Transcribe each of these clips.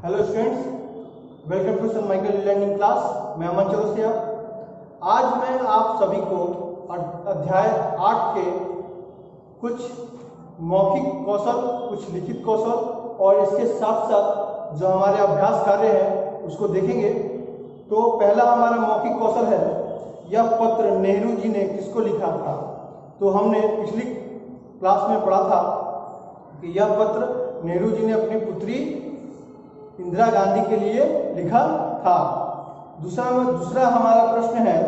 Hello students, welcome to Sun Michael learning class. मैं अमन चौरसिया। आज मैं आप सभी को अध्याय 8 के कुछ मौखिक कौशल, कुछ लिखित कौशल और इसके साथ साथ जो हमारे अभ्यास कार्य हैं उसको देखेंगे। तो पहला हमारा मौखिक कौशल है, यह पत्र नेहरू जी ने किसको लिखा था। तो हमने पिछली क्लास में पढ़ा था कि यह पत्र नेहरू जी ने अपनी पुत्री इंदिरा गांधी के लिए लिखा था। दूसरा हमारा प्रश्न है,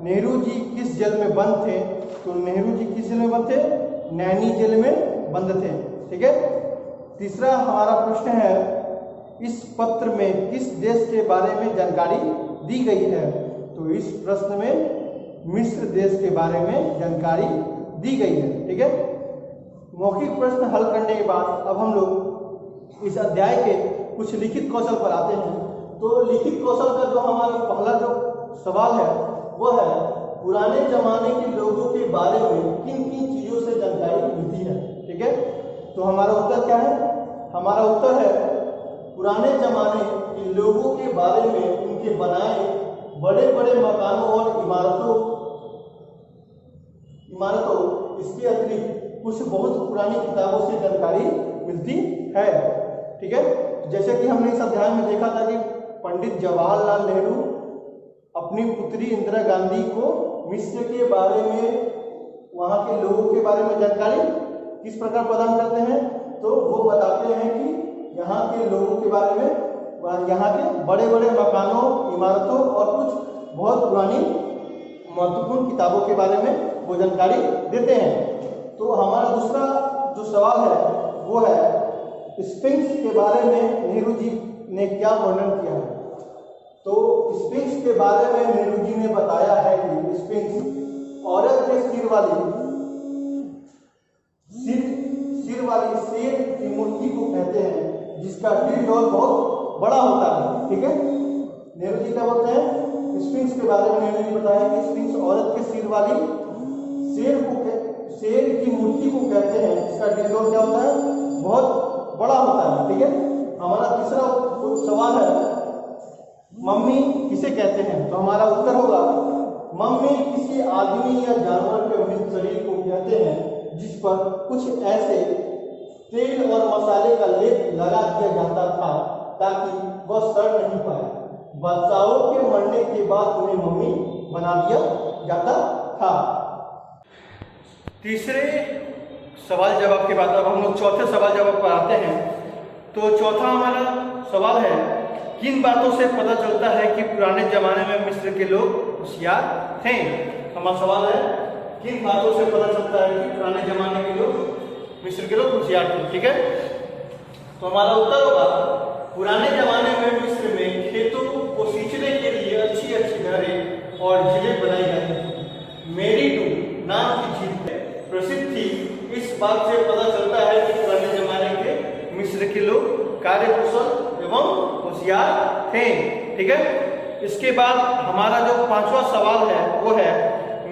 नेहरू जी किस जेल में बंद थे। तो नेहरू जी किस जेल में बंद थे? नैनी जेल में बंद थे। ठीक है। तीसरा हमारा प्रश्न है, इस पत्र में किस देश के बारे में जानकारी दी गई है। तो इस प्रश्न में मिस्र देश के बारे में जानकारी दी गई है। ठीक है। मौखिक प्रश्न हल करने के बाद अब हम लोग इस अध्याय के कुछ लिखित कौशल पर आते हैं। तो लिखित कौशल का जो हमारा पहला जो सवाल है वो है, पुराने जमाने के लोगों के बारे में किन किन चीजों से जानकारी मिलती है। ठीक है। तो हमारा उत्तर क्या है? हमारा उत्तर है, पुराने जमाने के लोगों के बारे में उनके बनाए बड़े बड़े मकानों और इमारतों इसके अतिरिक्त कुछ बहुत पुरानी किताबों से जानकारी मिलती है। ठीक है। जैसे कि हमने इस अध्याय में देखा था कि पंडित जवाहरलाल नेहरू अपनी पुत्री इंदिरा गांधी को मिस्र के बारे में, वहां के लोगों के बारे में जानकारी किस प्रकार प्रदान करते हैं। तो वो बताते हैं कि यहाँ के लोगों के बारे में, यहाँ के बड़े बड़े मकानों, इमारतों और कुछ बहुत पुरानी महत्वपूर्ण किताबों के बारे में वो जानकारी देते हैं। तो हमारा दूसरा जो सवाल है वो है, स्फिंक्स के बारे में नेहरू जी ने क्या वर्णन किया है। तो स्फिंक्स के बारे में नेहरू जी ने बताया है कि स्फिंक्स औरत के सिर वाली शेर की मूर्ति को कहते हैं, जिसका डील बहुत बड़ा होता है। ठीक है। नेहरू जी क्या बोलते हैं? स्फिंक्स के बारे में नेहरू जी बताया कि स्फिंक्स औरत के सिर वाली शेर की मूर्ति को कहते हैं, जिसका डील क्या होता है, बहुत बड़ा होता है। ठीक है। हमारा तीसरा सवाल है, मम्मी किसे कहते हैं। तो हमारा उत्तर होगा, मम्मी किसी आदमी या जानवर के मृत शरीर को कहते हैं जिस पर कुछ ऐसे तेल और मसाले का लेप लगा दिया जाता था ताकि वह सड़ नहीं पाए। बच्चाओं के मरने के बाद उन्हें मम्मी बना दिया जाता था। तीसरे सवाल जवाब के बाद अब हम लोग चौथे सवाल जवाब पर आते हैं। तो चौथा हमारा सवाल है, किन बातों से पता चलता है कि पुराने जमाने में मिस्र के लोग होशियार थे। हमारा सवाल है, किन बातों से पता चलता है कि पुराने जमाने के लोग मिस्र के लोग होशियार थे। ठीक है। तो हमारा उत्तर होगा, पुराने जमाने में मिस्र में खेतों को सींचने के लिए अच्छी अच्छी नहरें और झीलें बनाई जाती थी। मेरीडू नाम की झील प्रसिद्ध थी। इस बात से पता चलता है कि पुराने जमाने के मिस्र के लोग कार्यकुशल एवं होशियार थे। ठीक है। इसके बाद हमारा जो पांचवा सवाल है वो है,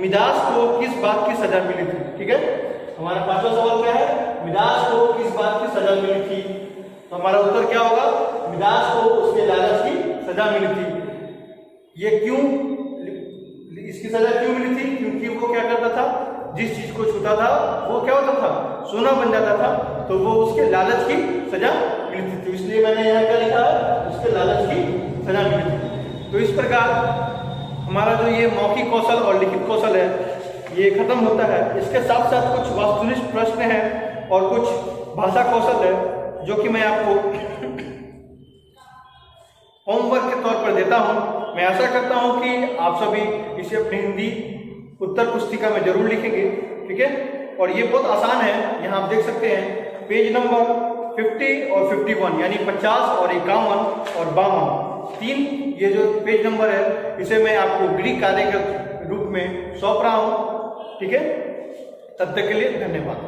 मिदास को किस बात की सजा मिली थी। ठीक है। हमारा पांचवा सवाल क्या है? मिदास को किस बात की सजा मिली थी। तो हमारा उत्तर क्या होगा? मिदास को उसके लालच की सजा मिली थी। ये क्यों, इसकी सजा क्यों मिली थी? क्योंकि वो क्या करता था, जिस चीज को छूता था वो क्या होता था, सोना बन जाता था। तो वो उसके लालच की सजा मिलती थी। इसलिए मैंने यहाँ क्या लिखा है, उसके लालच की सजा मिलती थी। तो इस प्रकार हमारा जो ये मौखिक कौशल और लिखित कौशल है ये खत्म होता है। इसके साथ साथ कुछ वास्तुनिष्ठ प्रश्न हैं और कुछ भाषा कौशल है जो कि मैं आपको होमवर्क के तौर पर देता हूँ। मैं आशा करता हूँ कि आप सभी इसे अपनी हिंदी उत्तर पुस्तिका में जरूर लिखेंगे। ठीक है। और ये बहुत आसान है। यहाँ आप देख सकते हैं पेज नंबर 50 और 51 यानी 50 और 51 और 52 तीन ये जो पेज नंबर है इसे मैं आपको गृह कार्य के रूप में सौंप रहा हूँ। ठीक है। तब तक के लिए धन्यवाद।